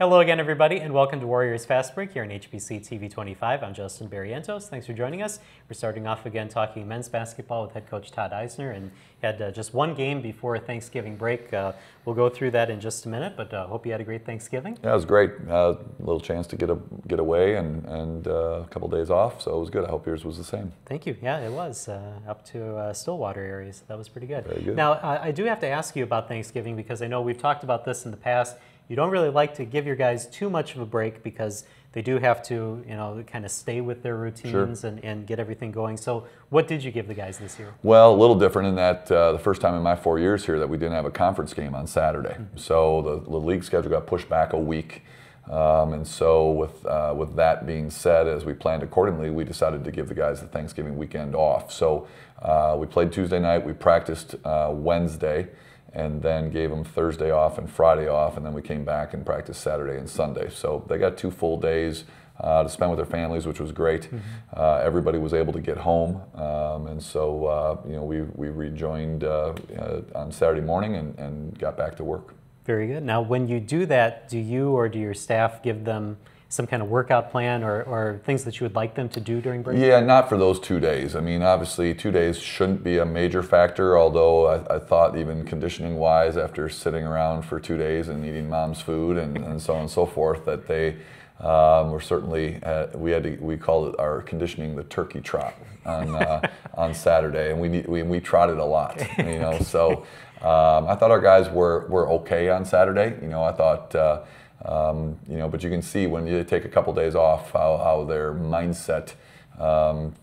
Hello again, everybody, and welcome to Warriors Fast Break here on HBC TV 25. I'm Justin Barrientos. Thanks for joining us. We're starting off again talking men's basketball with head coach Todd Eisner, and had just one game before Thanksgiving break. We'll go through that in just a minute, but hope you had a great Thanksgiving. Yeah, it was great. A little chance to get away and a couple days off, so it was good. I hope yours was the same. Thank you. Yeah, it was up to Stillwater area, so that was pretty good. Very good. Now, I do have to ask you about Thanksgiving because I know we've talked about this in the past. You don't really like to give your guys too much of a break because they do have to, kind of stay with their routines. Sure. and get everything going. So what did you give the guys this year? Well, a little different in that the first time in my 4 years here that we didn't have a conference game on Saturday. Mm-hmm. So the league schedule got pushed back a week. And so with that being said, as we planned accordingly, we decided to give the guys the Thanksgiving weekend off. So we played Tuesday night, we practiced Wednesday, and then gave them Thursday off and Friday off, and then we came back and practiced Saturday and Sunday. So they got 2 full days to spend with their families, which was great. Mm-hmm. Everybody was able to get home, and so we rejoined on Saturday morning and got back to work. Very good. Now, when you do that, do you or do your staff give them some kind of workout plan or things that you would like them to do during break? Yeah, not for those 2 days. I mean, obviously 2 days shouldn't be a major factor, although I thought even conditioning-wise, after sitting around for 2 days and eating mom's food and so on and so forth, that they were certainly, we called it our conditioning the turkey trot on Saturday, and we trotted a lot, so I thought our guys were okay on Saturday. I thought, but you can see when you take a couple days off how their mindset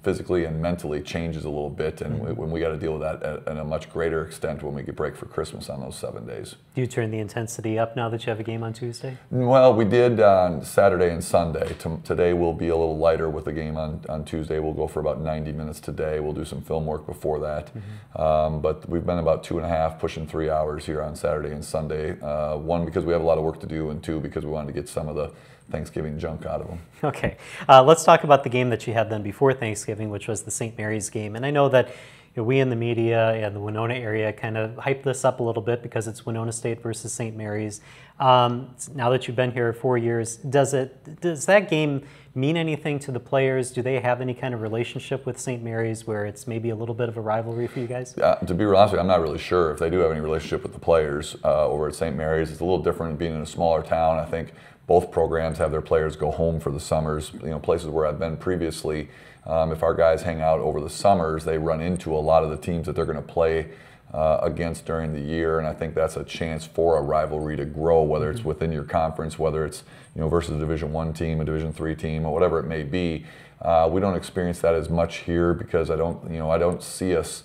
physically and mentally changes a little bit, and when we got to deal with that at a much greater extent when we get break for Christmas on those 7 days. Do you turn the intensity up now that you have a game on Tuesday? Well, we did on Saturday and Sunday. Today will be a little lighter with the game on Tuesday. We'll go for about 90 minutes today. We'll do some film work before that. Mm-hmm. But we've been about 2.5, pushing 3 hours here on Saturday and Sunday. 1, because we have a lot of work to do, and 2, because we wanted to get some of the Thanksgiving junk out of them. Okay, let's talk about the game that you had then before Thanksgiving, which was the St. Mary's game. And I know that we in the media and the Winona area kind of hype this up a little bit because it's Winona State versus St. Mary's. Now that you've been here 4 years, does that game mean anything to the players? Do they have any kind of relationship with St. Mary's where it's maybe a little bit of a rivalry for you guys? To be honest with you, I'm not really sure if they do have any relationship with the players over at St. Mary's. It's a little different being in a smaller town. I think both programs have their players go home for the summers. Places where I've been previously, if our guys hang out over the summers, they run into a lot of the teams that they're going to play against during the year, and I think that's a chance for a rivalry to grow, whether it's within your conference, whether it's versus a Division I team, a Division III team, or whatever it may be. We don't experience that as much here because I don't see us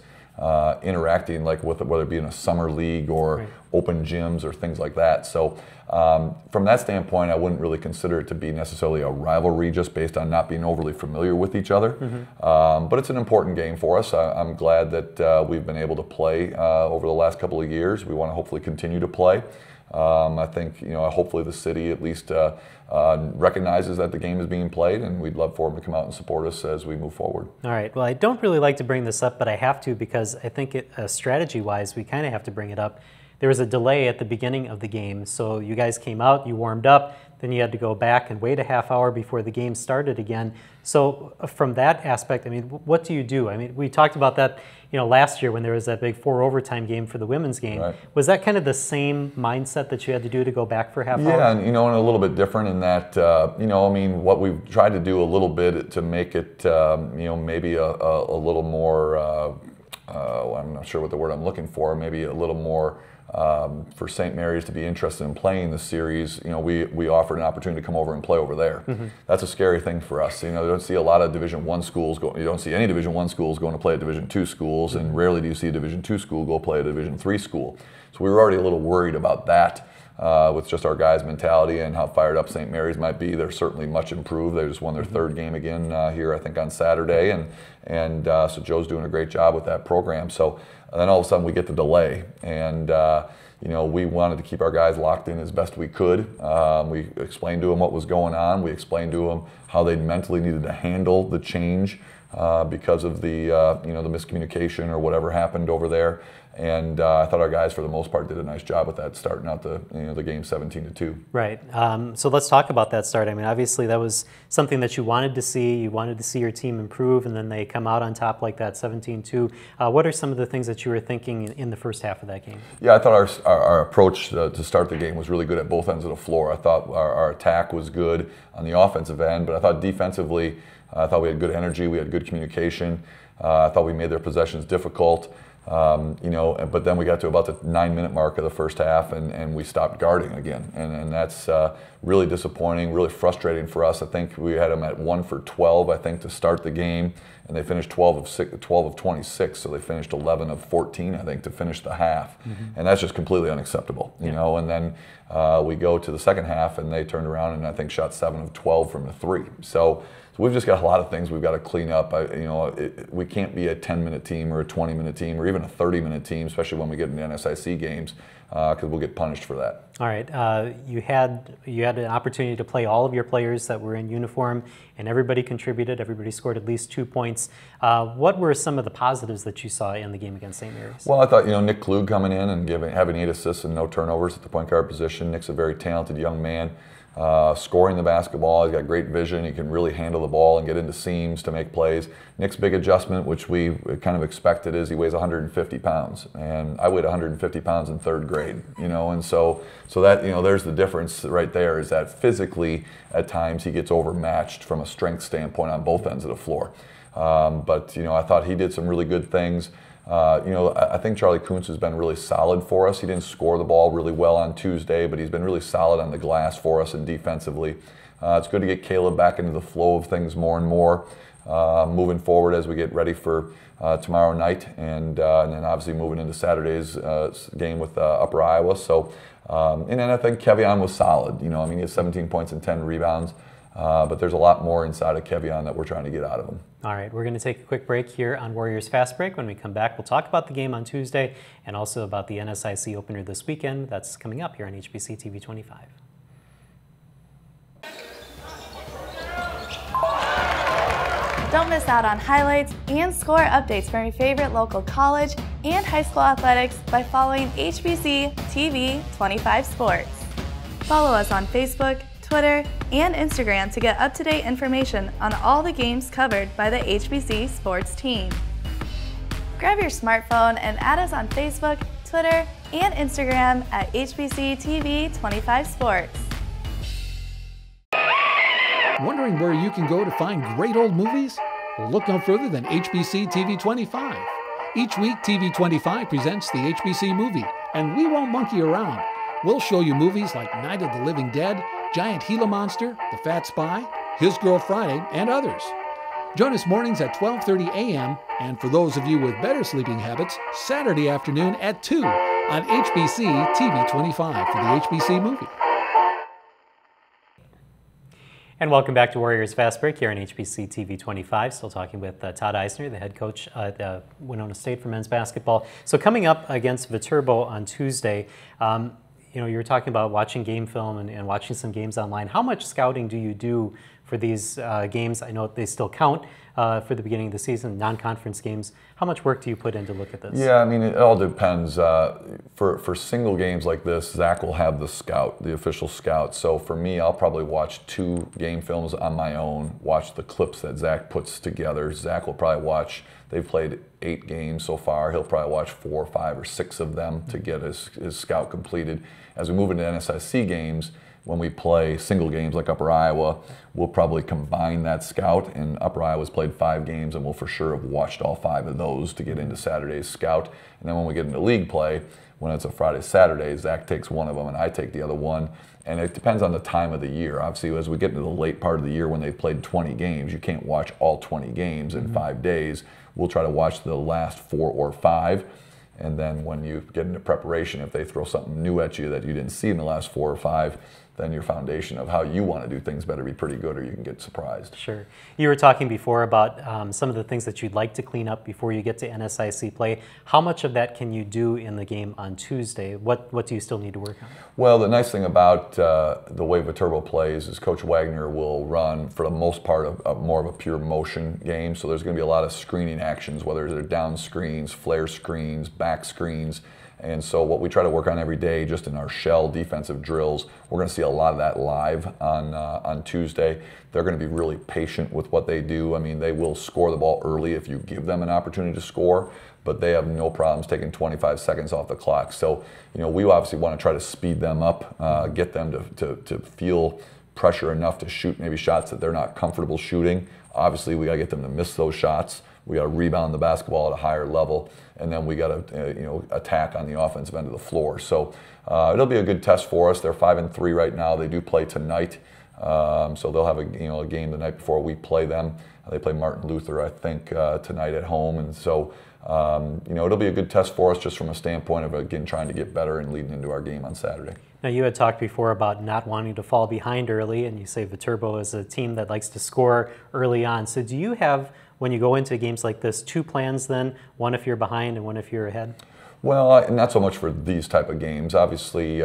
interacting like with whether it be in a summer league or open gyms or things like that. So from that standpoint, I wouldn't really consider it to be necessarily a rivalry just based on not being overly familiar with each other. Mm-hmm. But it's an important game for us. I'm glad that we've been able to play over the last couple of years. We want to hopefully continue to play. I think hopefully the city at least recognizes that the game is being played, and we'd love for them to come out and support us as we move forward. All right. Well, I don't really like to bring this up, but I have to because I think strategy-wise we kind of have to bring it up. There was a delay at the beginning of the game, so you guys came out, you warmed up, then you had to go back and wait a half hour before the game started again. So from that aspect, I mean, what do you do? I mean, we talked about that, last year when there was that big 4 overtime game for the women's game. Right. Was that kind of the same mindset that you had to do to go back for half hour? Yeah, and and a little bit different in that, what we've tried to do a little bit to make it, maybe a little more, I'm not sure what the word I'm looking for, maybe a little more for St. Mary's to be interested in playing the series. We offered an opportunity to come over and play over there. Mm-hmm. That's a scary thing for us. You don't see a lot of Division I schools you don't see any Division I schools going to play at Division II schools, and rarely do you see a Division II school go play at a Division III school. So we were already a little worried about that. With just our guys' mentality and how fired up St. Mary's might be. They're certainly much improved. They just won their 3rd game again here, I think, on Saturday, and so Joe's doing a great job with that program. So then all of a sudden we get the delay, and we wanted to keep our guys locked in as best we could. We explained to them what was going on. We explained to them how they mentally needed to handle the change because of the the miscommunication or whatever happened over there. And I thought our guys, for the most part, did a nice job with that, starting out the game 17-2. Right. So let's talk about that start. I mean, obviously that was something that you wanted to see. You wanted to see your team improve, and then they come out on top like that, 17-2. What are some of the things that you were thinking in the first half of that game? Yeah, I thought our approach to start the game was really good at both ends of the floor. I thought our attack was good on the offensive end, but I thought defensively, I thought we had good energy, we had good communication. I thought we made their possessions difficult. But then we got to about the 9-minute mark of the first half, and we stopped guarding again, and that's really disappointing, really frustrating for us. I think we had them at 1 for 12, I think, to start the game, and they finished 12 of 26, so they finished 11 of 14, I think, to finish the half, and that's just completely unacceptable, you know. And then we go to the second half, and they turned around and I think shot 7 of 12 from the three. So we've just got a lot of things we've got to clean up. We can't be a 10-minute team or a 20-minute team or even a 30-minute team, especially when we get into NSIC games, because we'll get punished for that. All right. You had an opportunity to play all of your players that were in uniform, and everybody contributed. Everybody scored at least 2 points. What were some of the positives that you saw in the game against St. Mary's? Well, I thought Nick Klug coming in and having 8 assists and no turnovers at the point guard position. Nick's a very talented young man. Scoring the basketball, he's got great vision, he can really handle the ball and get into seams to make plays. Nick's big adjustment, which we kind of expected, is he weighs 150 pounds, and I weighed 150 pounds in 3rd grade, and so that, there's the difference right there, is that physically at times he gets overmatched from a strength standpoint on both ends of the floor. But I thought he did some really good things. I think Charlie Kuntz has been really solid for us. He didn't score the ball really well on Tuesday, but he's been really solid on the glass for us and defensively. It's good to get Caleb back into the flow of things more and more moving forward as we get ready for tomorrow night, and then obviously moving into Saturday's game with Upper Iowa. So, and then I think Kevion was solid. He had 17 points and 10 rebounds. But there's a lot more inside of Kevion that we're trying to get out of him. All right, we're going to take a quick break here on Warriors Fast Break. When we come back, we'll talk about the game on Tuesday and also about the NSIC opener this weekend. That's coming up here on HBC TV 25. Don't miss out on highlights and score updates from your favorite local college and high school athletics by following HBC TV 25 Sports. Follow us on Facebook, Twitter, and Instagram to get up-to-date information on all the games covered by the HBC sports team. Grab your smartphone and add us on Facebook, Twitter, and Instagram at HBC TV 25 Sports. Wondering where you can go to find great old movies? Well, look no further than HBC TV 25. Each week, TV 25 presents the HBC movie, and we won't monkey around. We'll show you movies like Night of the Living Dead, Giant Gila Monster, The Fat Spy, His Girl Friday, and others. Join us mornings at 12:30 a.m. and for those of you with better sleeping habits, Saturday afternoon at 2 on HBC TV 25 for the HBC movie. And welcome back to Warriors Fast Break here on HBC TV 25. Still talking with Todd Eisner, the head coach at Winona State for men's basketball. So coming up against Viterbo on Tuesday, you were talking about watching game film and watching some games online. How much scouting do you do for these games? I know they still count for the beginning of the season, non-conference games. How much work do you put in to look at this? Yeah, I mean, it all depends. For single games like this, Zach will have the official scout. So for me, I'll probably watch 2 game films on my own, watch the clips that Zach puts together. Zach will probably watch, they've played 8 games so far. He'll probably watch 4 or 5 or 6 of them to get his scout completed. As we move into NSIC games, when we play single games like Upper Iowa, we'll probably combine that scout, and Upper Iowa's played 5 games, and we'll for sure have watched all 5 of those to get into Saturday's scout. And then when we get into league play, when it's a Friday, Saturday, Zach takes one of them and I take the other one. And it depends on the time of the year. Obviously, as we get into the late part of the year when they've played 20 games, you can't watch all 20 games in 5 days. We'll try to watch the last 4 or 5. And then when you get into preparation, if they throw something new at you that you didn't see in the last 4 or 5, then your foundation of how you want to do things better be pretty good, or you can get surprised. Sure. You were talking before about some of the things that you'd like to clean up before you get to NSIC play. How much of that can you do in the game on Tuesday? What do you still need to work on? Well, the nice thing about the way Viterbo plays is Coach Wagner will run, for the most part, more of a pure motion game. So there's going to be a lot of screening actions, whether they're down screens, flare screens, back screens. And so what we try to work on every day, just in our shell defensive drills, we're going to see a lot of that live on Tuesday. They're going to be really patient with what they do. I mean, they will score the ball early if you give them an opportunity to score, but they have no problems taking 25 seconds off the clock. So, we obviously want to try to speed them up, get them to feel pressure enough to shoot maybe shots that they're not comfortable shooting. Obviously, we got to get them to miss those shots. We got to rebound the basketball at a higher level, and then we got to attack on the offensive end of the floor. So it'll be a good test for us. They're 5-3 right now. They do play tonight, so they'll have a game the night before we play them. They play Martin Luther, I think, tonight at home, and so it'll be a good test for us just from a standpoint of again trying to get better and leading into our game on Saturday. Now, you had talked before about not wanting to fall behind early, and you say Viterbo is a team that likes to score early on. So do you have, when you go into games like this, 2 plans then? One if you're behind and one if you're ahead? Well, not so much for these type of games. Obviously,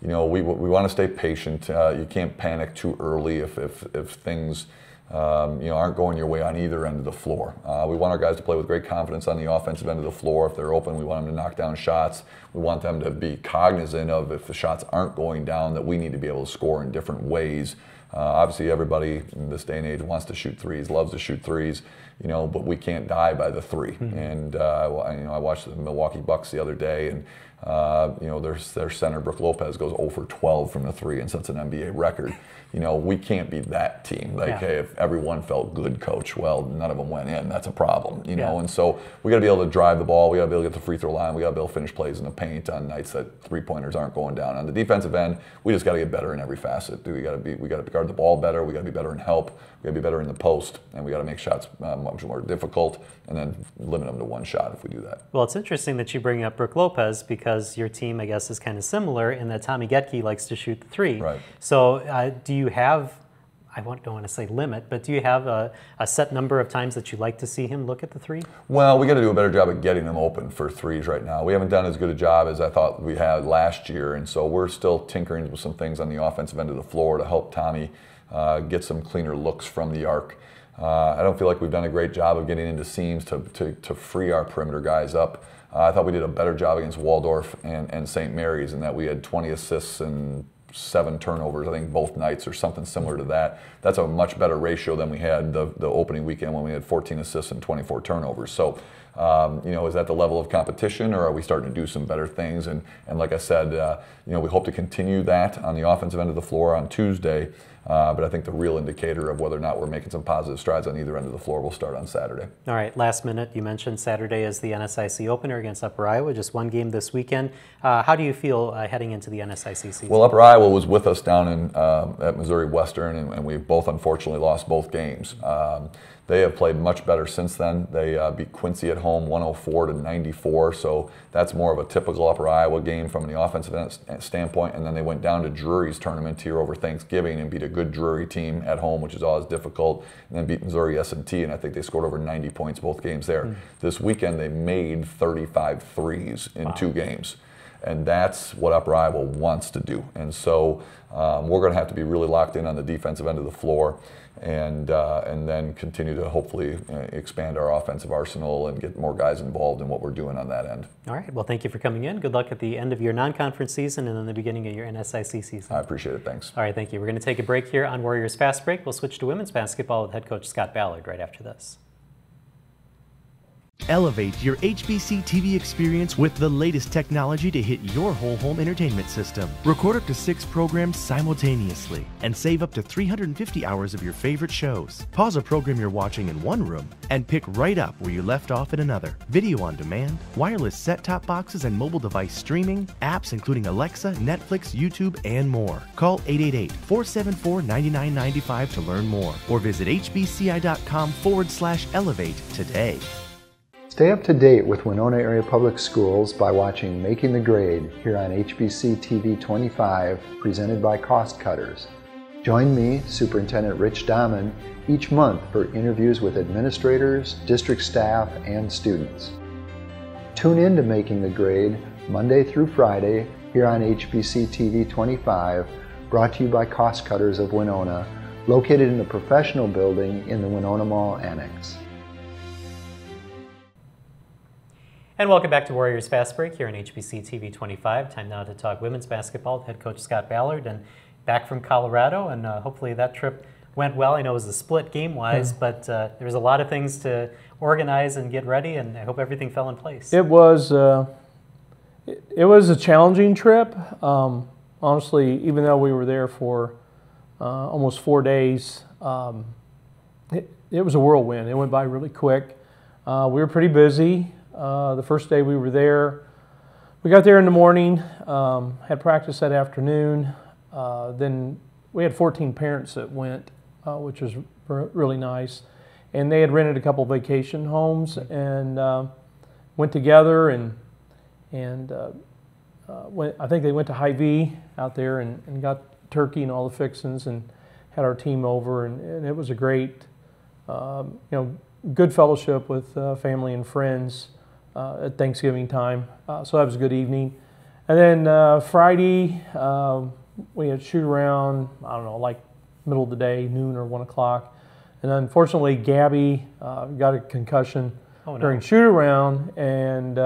we want to stay patient. You can't panic too early if things aren't going your way on either end of the floor. We want our guys to play with great confidence on the offensive end of the floor. If they're open, we want them to knock down shots. We want them to be cognizant of, if the shots aren't going down, that we need to be able to score in different ways. Obviously, everybody in this day and age wants to shoot threes, loves to shoot threes, but we can't die by the 3. Mm-hmm. And I watched the Milwaukee Bucks the other day, and their center Brook Lopez goes 0 for 12 from the 3 and sets an NBA record. We can't be that team. Hey, if everyone felt good, coach, well, none of them went in. That's a problem, know. And so we got to be able to drive the ball. We got to be able to get the free throw line. We got to be able to finish plays in the paint on nights that 3-pointers aren't going down. On the defensive end, we just got to get better in every facet. We got to guard the ball better. We got to be better in help. We got to be better in the post, and we got to make shots much more difficult, and then limit them to 1 shot if we do that. Well, it's interesting that you bring up Brook Lopez, because your team, I guess, is kind of similar in that Tommy Getke likes to shoot the 3. Right. So do you have, I don't want to say limit, but do you have a set number of times that you like to see him look at the 3? Well, we got to do a better job at getting them open for 3s right now. We haven't done as good a job as I thought we had last year, and so we're still tinkering with some things on the offensive end of the floor to help Tommy get some cleaner looks from the arc. I don't feel like we've done a great job of getting into seams to free our perimeter guys up. I thought we did a better job against Waldorf and St. Mary's, in that we had 20 assists and 7 turnovers, I think, both nights, or something similar to that. That's a much better ratio than we had the opening weekend when we had 14 assists and 24 turnovers. So, is that the level of competition, or are we starting to do some better things? And like I said, we hope to continue that on the offensive end of the floor on Tuesday. But I think the real indicator of whether or not we're making some positive strides on either end of the floor will start on Saturday. All right, last minute, you mentioned Saturday is the NSIC opener against Upper Iowa, just 1 game this weekend. How do you feel heading into the NSIC season? Well, Upper Iowa was with us down at Missouri Western, and we both unfortunately lost both games. They have played much better since then. They beat Quincy at home 104-94, so that's more of a typical Upper Iowa game from the offensive standpoint. And then they went down to Drury's tournament here over Thanksgiving and beat a good Drury team at home, which is always difficult, and then beat Missouri S&T, and I think they scored over 90 points both games there. Mm. This weekend they made 35 threes in 2 games. And that's what Upper Iowa wants to do. And so we're going to have to be really locked in on the defensive end of the floor, and then continue to hopefully expand our offensive arsenal and get more guys involved in what we're doing on that end. All right. Well, thank you for coming in. Good luck at the end of your non-conference season and then the beginning of your NSIC season. I appreciate it. Thanks. All right. Thank you. We're going to take a break here on Warriors Fast Break. We'll switch to women's basketball with head coach Scott Ballard right after this. Elevate your HBC TV experience with the latest technology to hit your whole home entertainment system. Record up to 6 programs simultaneously and save up to 350 hours of your favorite shows. Pause a program you're watching in one room and pick right up where you left off in another. Video on demand, wireless set-top boxes and mobile device streaming, apps including Alexa, Netflix, YouTube, and more. Call 888-474-9995 to learn more, or visit hbci.com/elevate today. Stay up to date with Winona Area Public Schools by watching Making the Grade here on HBC TV 25, presented by Cost Cutters. Join me, Superintendent Rich Dahman, each month for interviews with administrators, district staff, and students. Tune in to Making the Grade Monday through Friday here on HBC TV 25, brought to you by Cost Cutters of Winona, located in the professional building in the Winona Mall Annex. And welcome back to Warriors Fast Break here on HBC TV 25. Time now to talk women's basketball with head coach Scott Ballard, and back from Colorado, and hopefully that trip went well. I know it was a split game-wise, but there was a lot of things to organize and get ready, and I hope everything fell in place. It was a challenging trip. Honestly, even though we were there for almost 4 days, it was a whirlwind. It went by really quick. We were pretty busy. The first day we were there, we got there in the morning, had practice that afternoon. Then we had 14 parents that went, which was really nice. And they had rented a couple vacation homes and went together and I think they went to Hy-Vee out there and got turkey and all the fixings and had our team over, and it was a great, good fellowship with family and friends at Thanksgiving time. So that was a good evening. And then Friday, we had shoot around, I don't know, like middle of the day, noon or 1 o'clock. And unfortunately, Gabby got a concussion during shoot around, and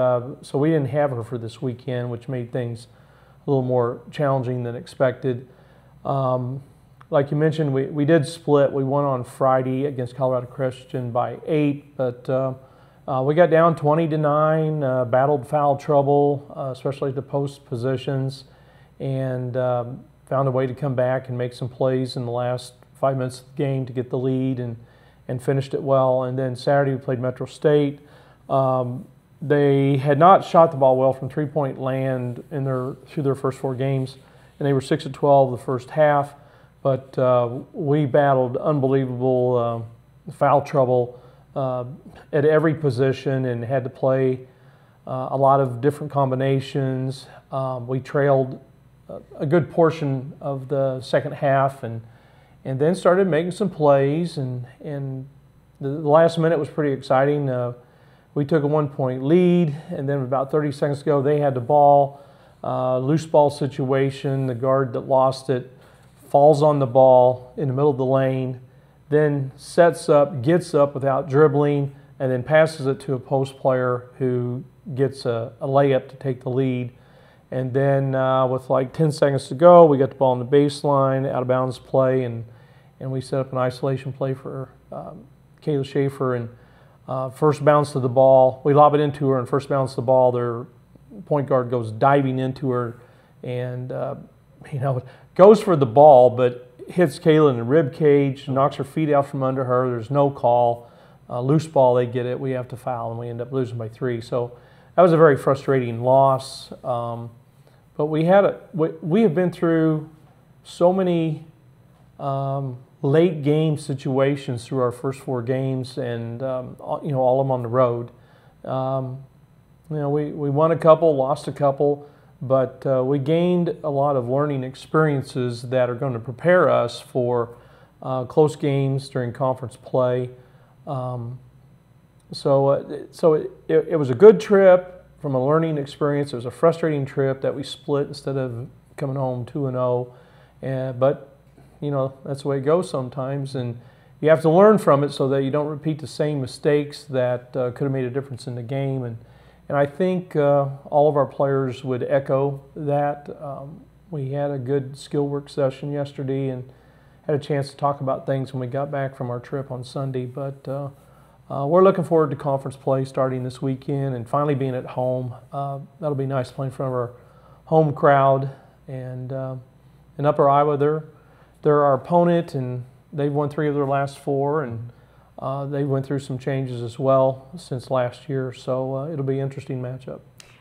so we didn't have her for this weekend, which made things a little more challenging than expected. Like you mentioned, we did split. We won on Friday against Colorado Christian by 8, but we got down 20-9, battled foul trouble, especially at the post positions, and found a way to come back and make some plays in the last 5 minutes of the game to get the lead, and finished it well. And then Saturday we played Metro State. They had not shot the ball well from three-point land through their first 4 games, and they were 6 of 12 the first half. But we battled unbelievable foul trouble at every position and had to play a lot of different combinations. We trailed a good portion of the second half and then started making some plays, and the last minute was pretty exciting. We took a 1-point lead, and then about 30 seconds to go, they had the ball, loose ball situation. The guard that lost it falls on the ball in the middle of the lane, then sets up, gets up without dribbling, and then passes it to a post player who gets a layup to take the lead. And then with like 10 seconds to go, we got the ball on the baseline, out of bounds play, and we set up an isolation play for Kayla Schaefer, and first bounce to the ball. We lob it into her, and first bounce to the ball, their point guard goes diving into her and goes for the ball, but hits Kayla in the rib cage, knocks her feet out from under her. There's no call. Loose ball, they get it. We have to foul, and we end up losing by 3. So that was a very frustrating loss. But we have been through so many late game situations through our first 4 games, and all of them on the road. We won a couple, lost a couple, but we gained a lot of learning experiences that are going to prepare us for close games during conference play. So it was a good trip from a learning experience. It was a frustrating trip that we split instead of coming home 2-0, but that's the way it goes sometimes, and you have to learn from it so that you don't repeat the same mistakes that could have made a difference in the game. And I think all of our players would echo that. We had a good skill work session yesterday and had a chance to talk about things when we got back from our trip on Sunday. But we're looking forward to conference play starting this weekend and finally being at home. That'll be nice playing in front of our home crowd. And in Upper Iowa, they're our opponent, and they've won 3 of their last 4, and they went through some changes as well since last year. So it'll be an interesting matchup.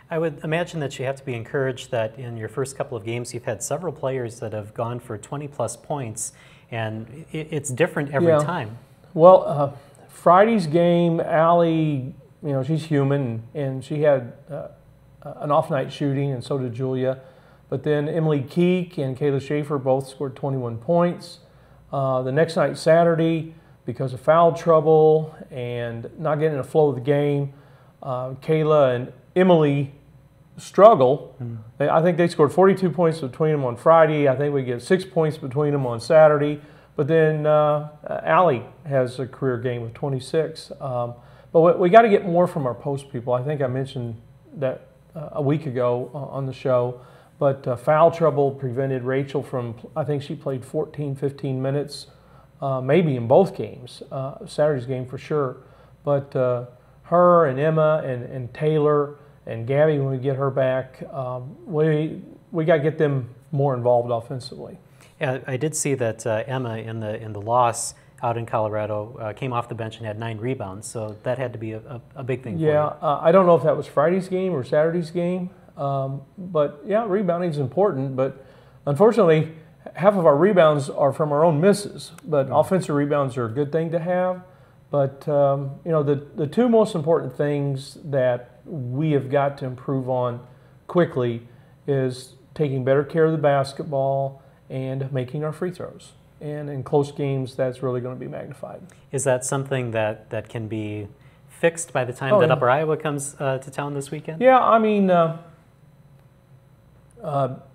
I would imagine that you have to be encouraged that in your first couple of games you've had several players that have gone for 20-plus points, and it's different every time. Well, Friday's game, Allie you know, she's human, and she had an off night shooting, and so did Julia. But then Emily Keek and Kayla Schaefer both scored 21 points. The next night, Saturday, because of foul trouble and not getting in the flow of the game, Kayla and Emily struggle. I think they scored 42 points between them on Friday. I think we get 6 points between them on Saturday. But then Allie has a career game with 26. But we got to get more from our post people. I think I mentioned that a week ago on the show. But foul trouble prevented Rachel from, I think she played 14, 15 minutes, maybe in both games, Saturday's game for sure. But her and Emma and Taylor and Gabby, when we get her back, we got to get them more involved offensively. Yeah, I did see that Emma in the loss out in Colorado came off the bench and had 9 rebounds, so that had to be a big thing for you. Yeah, I don't know if that was Friday's game or Saturday's game. But yeah, rebounding is important, but unfortunately, half of our rebounds are from our own misses, but offensive rebounds are a good thing to have. But you know, the two most important things that we have got to improve on quickly is taking better care of the basketball and making our free throws. And in close games, that's really going to be magnified. Is that something that can be fixed by the time that Upper Iowa comes to town this weekend? Yeah, I mean,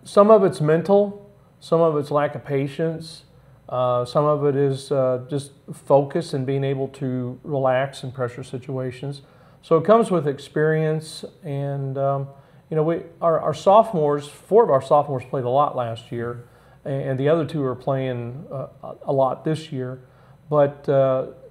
some of it's mental, some of it's lack of patience, some of it is just focus and being able to relax in pressure situations. So it comes with experience, and you know, our sophomores, 4 of our sophomores played a lot last year, and the other 2 are playing a lot this year. But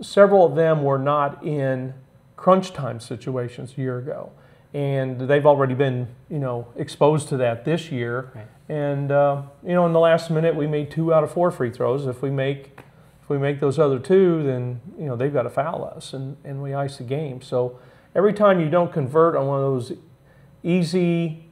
several of them were not in crunch time situations a year ago. And they've already been, you know, exposed to that this year. Right. And you know, in the last minute, we made 2 out of 4 free throws. If we make those other 2, then you know they've got to foul us, and we ice the game. So every time you don't convert on one of those easy,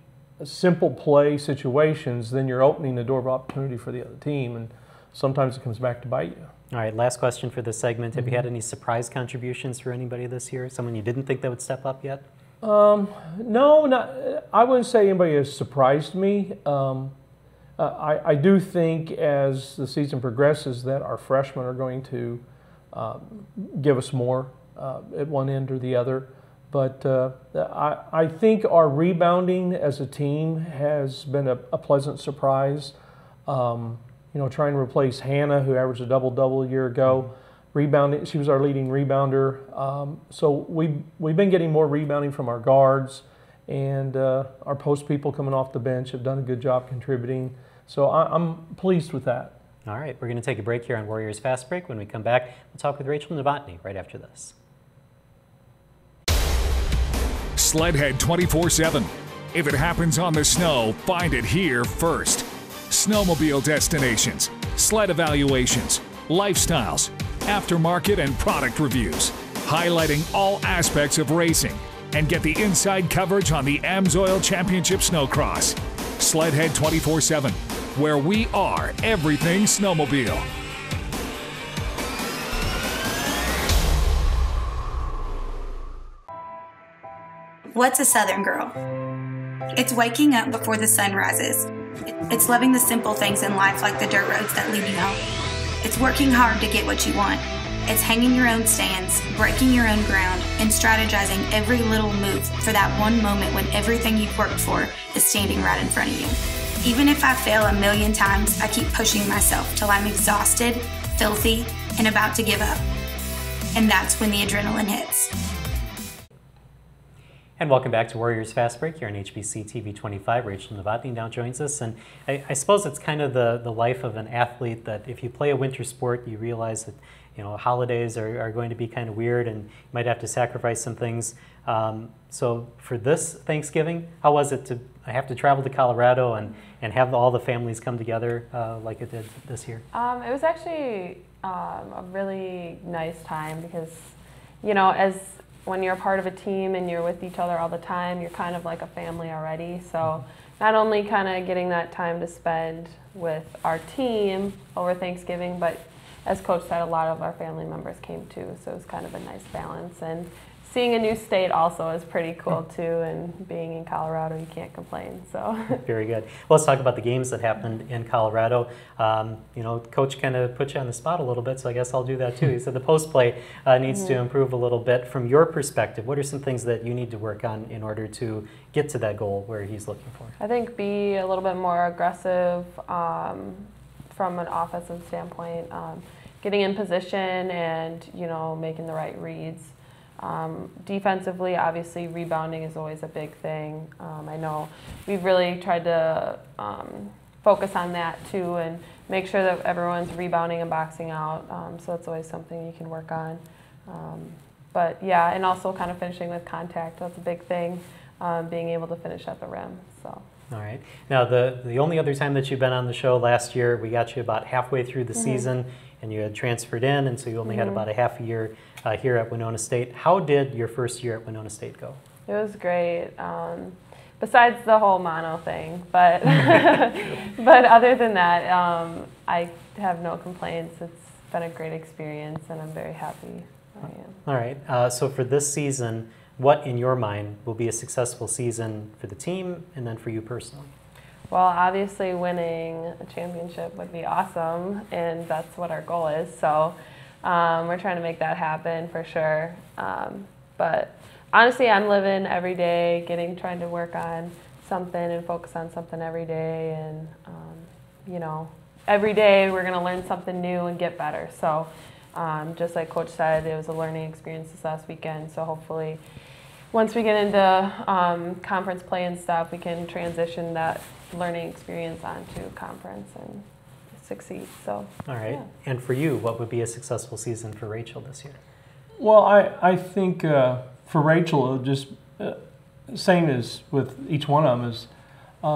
simple play situations, then you're opening the door of opportunity for the other team, and sometimes it comes back to bite you. All right, last question for this segment. Have you had any surprise contributions for anybody this year? Someone you didn't think that would step up yet? No, I wouldn't say anybody has surprised me. I do think as the season progresses that our freshmen are going to give us more at one end or the other. But I think our rebounding as a team has been a pleasant surprise. You know, trying to replace Hannah, who averaged a double-double a year ago. Rebounding, she was our leading rebounder. So we've been getting more rebounding from our guards, and our post people coming off the bench have done a good job contributing. So I'm pleased with that. All right, we're going to take a break here on Warriors Fast Break. When we come back, we'll talk with Rachel Novotny right after this. Sledhead 24/7. If it happens on the snow, find it here first. Snowmobile destinations, sled evaluations, lifestyles, aftermarket and product reviews, highlighting all aspects of racing, and get the inside coverage on the AMSOIL Championship Snowcross. Sledhead 24/7, where we are everything snowmobile. What's a Southern girl? It's waking up before the sun rises. It's loving the simple things in life, like the dirt roads that lead you home. It's working hard to get what you want. It's hanging your own stands, breaking your own ground, and strategizing every little move for that one moment when everything you've worked for is standing right in front of you. Even if I fail a million times, I keep pushing myself till I'm exhausted, filthy, and about to give up. And that's when the adrenaline hits. And welcome back to Warriors Fast Break here on HBC TV 25. Rachel Novotny now joins us, and I suppose it's kind of the life of an athlete that if you play a winter sport, you realize that holidays are going to be kind of weird, and you might have to sacrifice some things. So for this Thanksgiving, how was it to have to travel to Colorado and have all the families come together like it did this year? It was actually a really nice time because, when you're a part of a team and you're with each other all the time, you're kind of like a family already. So not only kind of getting that time to spend with our team over Thanksgiving, but as Coach said, a lot of our family members came too. So it was kind of a nice balance. And seeing a new state also is pretty cool too, and being in Colorado, you can't complain. So very good. Well, let's talk about the games that happened in Colorado. You know, Coach kind of put you on the spot a little bit, so I guess I'll do that too. He said the post play needs to improve a little bit. From your perspective, what are some things that you need to work on in order to get to that goal where he's looking for? I think be a little bit more aggressive from an offensive standpoint, getting in position and, you know, making the right reads. Defensively, obviously, rebounding is always a big thing. I know we've really tried to focus on that too and make sure that everyone's rebounding and boxing out. So it's always something you can work on. But yeah, and also kind of finishing with contact. That's a big thing, being able to finish at the rim. So. All right. Now, the only other time that you've been on the show last year, we got you about halfway through the season, and you had transferred in, and so you only had about a half a year here at Winona State. How did your first year at Winona State go? It was great, besides the whole mono thing, but but other than that, I have no complaints. It's been a great experience, and I'm very happy I am. All right. So for this season, what in your mind will be a successful season for the team and then for you personally? Well, obviously winning a championship would be awesome, and that's what our goal is. So we're trying to make that happen for sure. But honestly, I'm living every day, trying to work on something and focus on something every day. And, you know, every day we're going to learn something new and get better. So just like Coach said, it was a learning experience this last weekend. So hopefully once we get into conference play and stuff, we can transition that learning experience onto conference and succeed. So. All right. Yeah. And for you, what would be a successful season for Rachel this year? Well, I think for Rachel, just same as with each one of them, is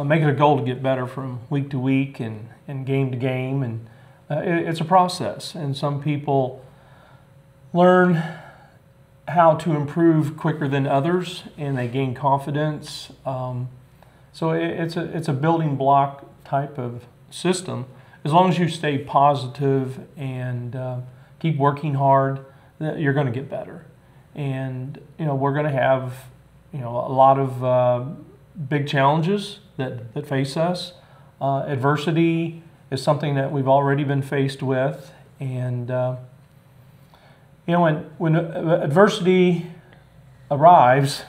make it a goal to get better from week to week and game to game. And it's a process. And some people learn how to improve quicker than others, and they gain confidence. So it's a building block type of system. As long as you stay positive and keep working hard, you're going to get better. And you know, we're going to have, you know, a lot of big challenges that face us. Adversity is something that we've already been faced with, and you know, when adversity arrives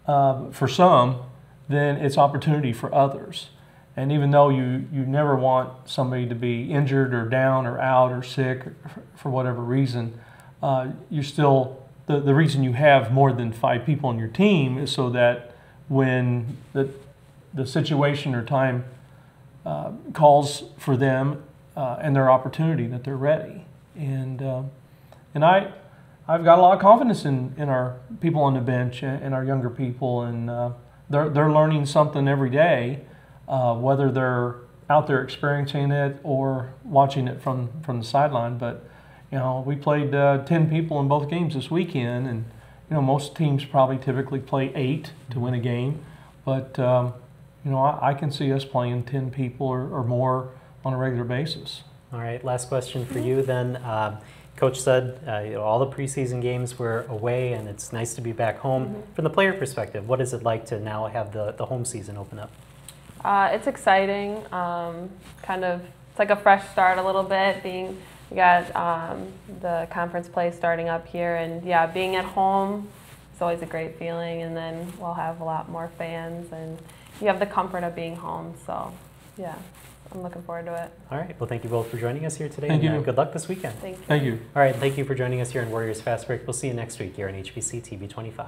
for some, then it's opportunity for others. And even though you never want somebody to be injured or down or out or sick for whatever reason, you're still, the reason you have more than 5 people on your team is so that when the situation or time calls for them and their opportunity, that they're ready. And I've got a lot of confidence in our people on the bench and our younger people, and they're learning something every day, whether they're out there experiencing it or watching it from the sideline. But you know, we played 10 people in both games this weekend, and you know, most teams probably typically play 8 to win a game, but you know, I can see us playing 10 people or more on a regular basis. All right, last question for you then. Coach said you know, all the preseason games were away, and it's nice to be back home. From the player perspective, what is it like to now have the home season open up? It's exciting. Kind of, it's like a fresh start a little bit. We got the conference play starting up here, and yeah, being at home is always a great feeling. And then we'll have a lot more fans, and you have the comfort of being home. So yeah, I'm looking forward to it. All right. Well, thank you both for joining us here today. Thank you. Good luck this weekend. Thank you. Thank you. All right. Thank you for joining us here on Warriors Fast Break. We'll see you next week here on HBC TV 25.